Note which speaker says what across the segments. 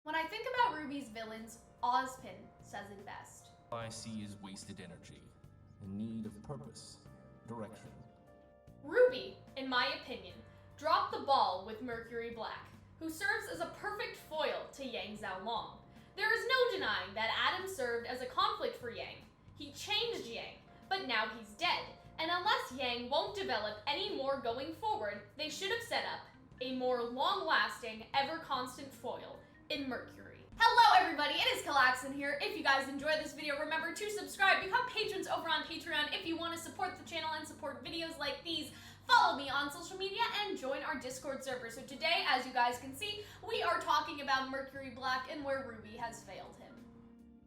Speaker 1: When I think about RWBY's villains, Ozpin says it best.
Speaker 2: All I see is wasted energy, in need of purpose, direction.
Speaker 1: RWBY, in my opinion, dropped the ball with Mercury Black, who serves as a perfect foil to Yang Xiaolong. There is no denying that Adam served as a conflict for Yang. He changed Yang, but now he's dead, and unless Yang won't develop any more going forward, they should have set up a more long-lasting, ever-constant foil in Mercury. Hello everybody, it is Calxiyn here. If you guys enjoyed this video, remember to subscribe, become patrons over on Patreon if you want to support the channel and support videos like these. Follow me on social media and join our Discord server. So today, as you guys can see, we are talking about Mercury Black and where RWBY has failed him.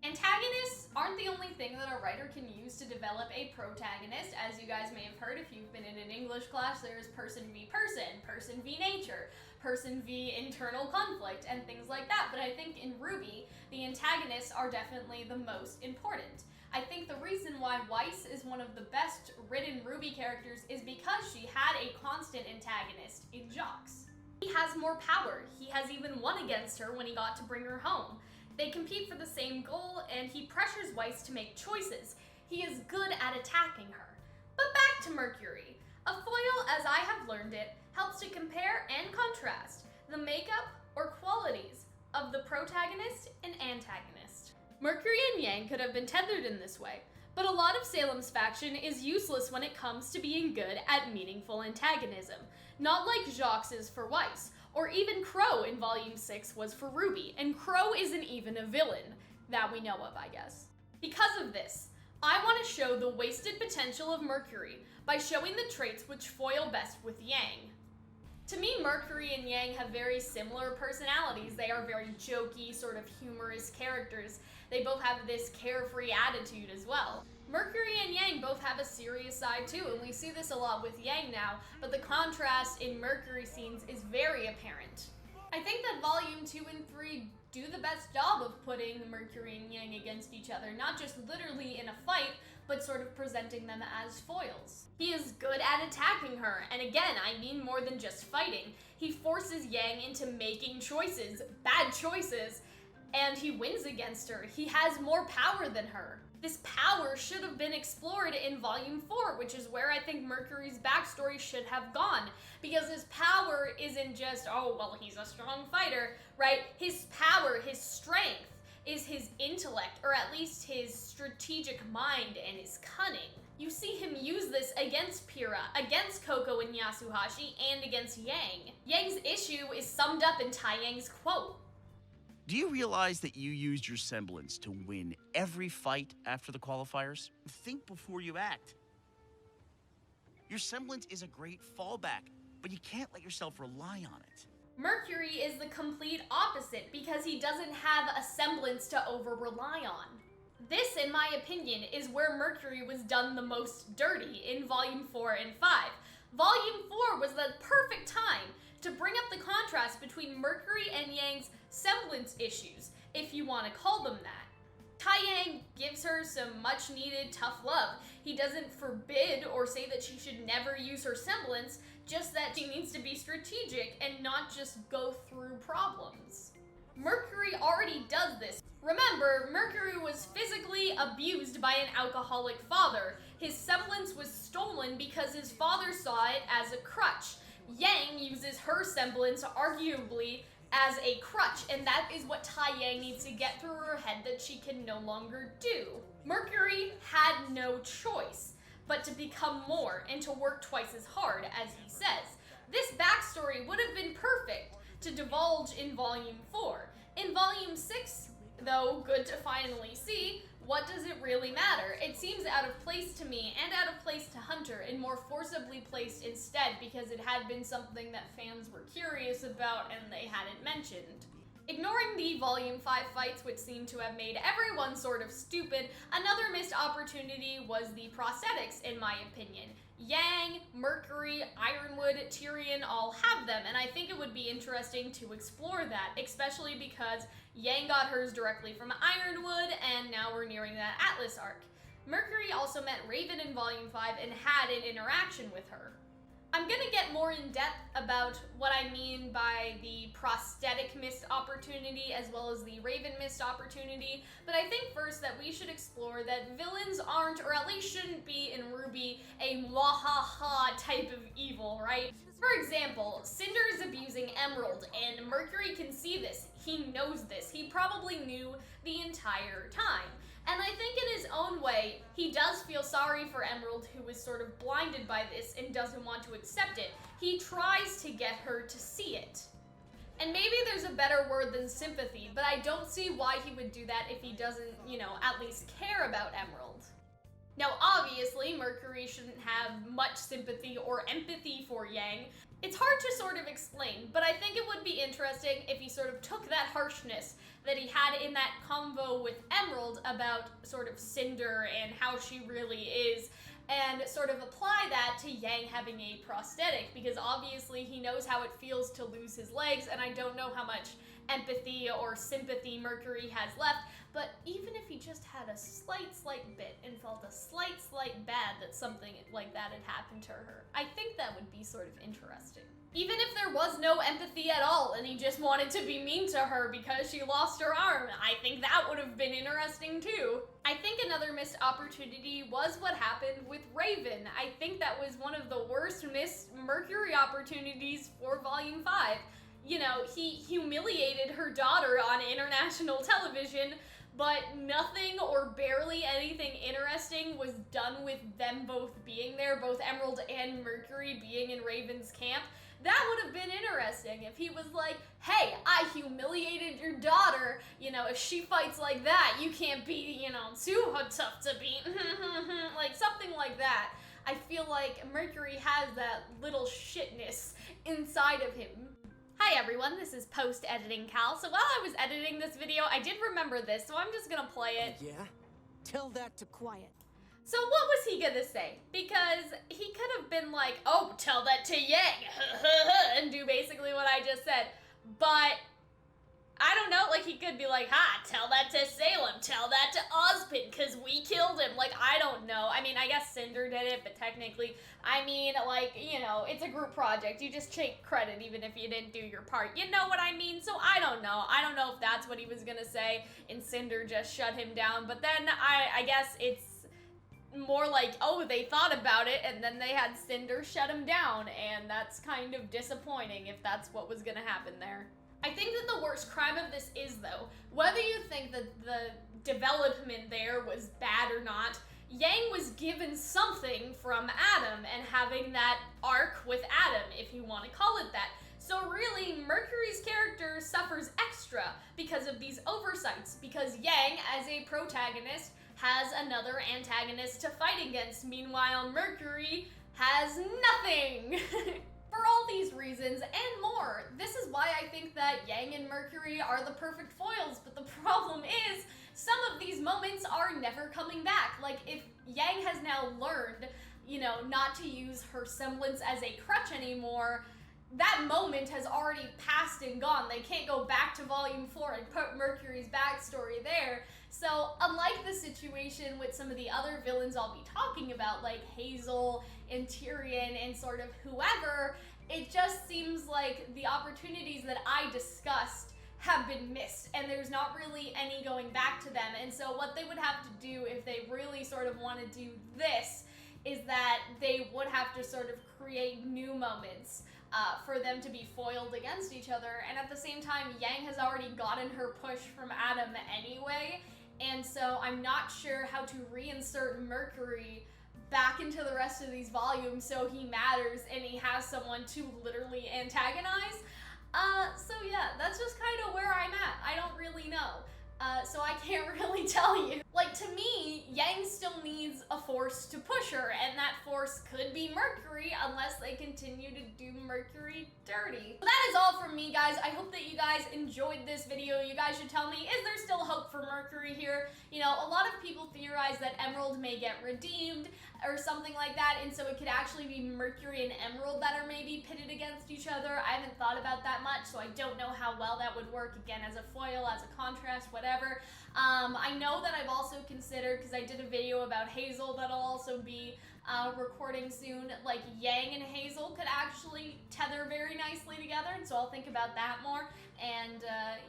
Speaker 1: Antagonists aren't the only thing that a writer can use to develop a protagonist. As you guys may have heard if you've been in an English class, there's person v person, person v nature, person v internal conflict, and things like that. But I think in RWBY, the antagonists are definitely the most important. I think the reason why Weiss is one of the best written RWBY characters is because she had a constant antagonist in Jocks. He has more power. He has even won against her when he got to bring her home. They compete for the same goal, and he pressures Weiss to make choices. He is good at attacking her. But back to Mercury. A foil, as I have learned it, helps to compare and contrast the makeup or qualities of the protagonist and antagonist. Mercury and Yang could have been tethered in this way, but a lot of Salem's faction is useless when it comes to being good at meaningful antagonism, not like Jacques is for Weiss, or even Crow in Volume 6 was for RWBY, and Crow isn't even a villain, that we know of, I guess. Because of this, I want to show the wasted potential of Mercury by showing the traits which foil best with Yang. To me, Mercury and Yang have very similar personalities. They are very jokey, sort of humorous characters. They both have this carefree attitude as well. Mercury and Yang both have a serious side too, and we see this a lot with Yang now, but the contrast in Mercury scenes is very apparent. I think that Volume 2 and 3 do the best job of putting Mercury and Yang against each other, not just literally in a fight, but sort of presenting them as foils. He is good at attacking her, and again, I mean more than just fighting. He forces Yang into making choices, bad choices, and he wins against her. He has more power than her. This power should have been explored in Volume 4, which is where I think Mercury's backstory should have gone. Because his power isn't just, oh, well, he's a strong fighter, right? His power, his strength, is his intellect, or at least his strategic mind and his cunning. You see him use this against Pyrrha, against Coco and Yasuhashi, and against Yang. Yang's issue is summed up in Tai Yang's quote.
Speaker 3: Do you realize that you used your semblance to win every fight after the qualifiers? Think before you act. Your semblance is a great fallback, but you can't let yourself rely on it.
Speaker 1: Mercury is the complete opposite because he doesn't have a semblance to over-rely on. This, in my opinion, is where Mercury was done the most dirty in Volume 4 and 5. Volume 4 was the perfect time to bring up the contrast between Mercury and Yang's semblance issues, if you want to call them that. Tai Yang gives her some much needed tough love. He doesn't forbid or say that she should never use her semblance, just that she needs to be strategic and not just go through problems. Mercury already does this. Remember, Mercury was physically abused by an alcoholic father. His semblance was stolen because his father saw it as a crutch. Yang uses her semblance, arguably, as a crutch, and that is what Tai Yang needs to get through her head that she can no longer do. Mercury had no choice but to become more and to work twice as hard, as he says. This backstory would have been perfect to divulge in Volume 4. In Volume 6, though, good to finally see, what does it really matter? It seems out of place to me and out of place to Hunter, and more forcibly placed instead because it had been something that fans were curious about and they hadn't mentioned. Ignoring the Volume 5 fights, which seem to have made everyone sort of stupid, another missed opportunity was the prosthetics, in my opinion. Yang, Mercury, Ironwood, Tyrion all have them, and I think it would be interesting to explore that, especially because Yang got hers directly from Ironwood, and now we're nearing that Atlas arc. Mercury also met Raven in Volume 5 and had an interaction with her. I'm gonna get more in depth about what I mean by the prosthetic missed opportunity as well as the Raven missed opportunity, but I think first that we should explore that villains aren't, or at least shouldn't be in RWBY, a mwahaha type of evil, right? For example, Cinder is abusing Emerald, and Mercury can see this. He knows this. He probably knew the entire time. And I think in his own way, he does feel sorry for Emerald, who is sort of blinded by this and doesn't want to accept it. He tries to get her to see it. And maybe there's a better word than sympathy, but I don't see why he would do that if he doesn't, at least care about Emerald. Now, obviously, Mercury shouldn't have much sympathy or empathy for Yang. It's hard to sort of explain, but I think it would be interesting if he sort of took that harshness that he had in that convo with Emerald about sort of Cinder and how she really is, and sort of apply that to Yang having a prosthetic, because obviously he knows how it feels to lose his legs, and I don't know how much empathy or sympathy Mercury has left, but even if he just had a slight bit and felt a slight bad that something like that had happened to her, I think that would be sort of interesting. Even if there was no empathy at all and he just wanted to be mean to her because she lost her arm, I think that would have been interesting too. I think another missed opportunity was what happened with Raven. I think that was one of the worst missed Mercury opportunities for Volume 5. He humiliated her daughter on international television, but nothing or barely anything interesting was done with them both being there, both Emerald and Mercury being in Raven's camp. That would have been interesting if he was like, hey, I humiliated your daughter, if she fights like that, you can't be, too tough to beat, like something like that. I feel like Mercury has that little shitness inside of him. Hi everyone, this is post-editing Cal. So while I was editing this video, I did remember this, so I'm just gonna play it.
Speaker 4: Yeah? Tell that to quiet.
Speaker 1: So what was he gonna say? Because he could have been like, oh, tell that to Yang, and do basically what I just said. But, I don't know, like he could be like, ha, tell that to Salem, tell that to Ozpin, cause we killed him. Like, I don't know. I mean, I guess Cinder did it, but technically, it's a group project. You just take credit even if you didn't do your part. You know what I mean? So I don't know. I don't know if that's what he was gonna say and Cinder just shut him down. But then I guess it's more like, oh, they thought about it and then they had Cinder shut him down, and that's kind of disappointing if that's what was gonna happen there. I think that the worst crime of this is, though, whether you think that the development there was bad or not, Yang was given something from Adam and having that arc with Adam, if you want to call it that. So really, Mercury's character suffers extra because of these oversights, because Yang, as a protagonist, has another antagonist to fight against. Meanwhile, Mercury has nothing. For all these reasons and more, this is why I think that Yang and Mercury are the perfect foils, but the problem is, some of these moments are never coming back. Like, if Yang has now learned, not to use her semblance as a crutch anymore, that moment has already passed and gone. They can't go back to Volume 4 and put Mercury's backstory there. So, unlike the situation with some of the other villains I'll be talking about, like Hazel and Tyrion and sort of whoever, it just seems like the opportunities that I discussed have been missed, and there's not really any going back to them. And so what they would have to do if they really sort of want to do this is that they would have to sort of create new moments for them to be foiled against each other. And at the same time, Yang has already gotten her push from Adam anyway, and so I'm not sure how to reinsert Mercury back into the rest of these volumes so he matters and he has someone to literally antagonize. So yeah, that's just kind of where I'm at. I don't really know. So I can't really tell you. Like, to me, Yang still needs a force to push her, and that force could be Mercury unless they continue to do Mercury dirty. So that is all from me, guys. I hope that you guys enjoyed this video. You guys should tell me, is there still hope for Mercury here? A lot of people theorize that Emerald may get redeemed or something like that, and so it could actually be Mercury and Emerald that are maybe pitted against each other. I haven't thought about that much, so I don't know how well that would work, again, as a foil, as a contrast, whatever. I know that I've also considered, because I did a video about Hazel that'll also be recording soon, like Yang and Hazel could actually tether very nicely together, and so I'll think about that more. And,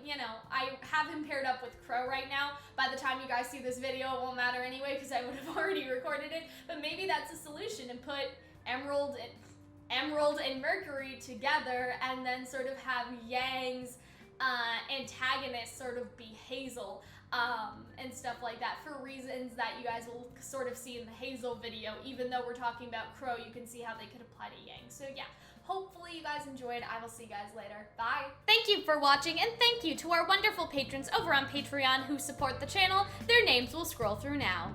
Speaker 1: you know, I have him paired up with Crow right now. By the time you guys see this video, it won't matter anyway, because I would have already recorded it, but maybe that's a solution, and put Emerald and Mercury together, and then sort of have Yang's antagonist sort of be Hazel, and stuff like that, for reasons that you guys will sort of see in the Hazel video. Even though we're talking about Crow, you can see how they could apply to Yang. So yeah, hopefully you guys enjoyed. I will see you guys later. Bye! Thank you for watching, and thank you to our wonderful patrons over on Patreon who support the channel. Their names will scroll through now.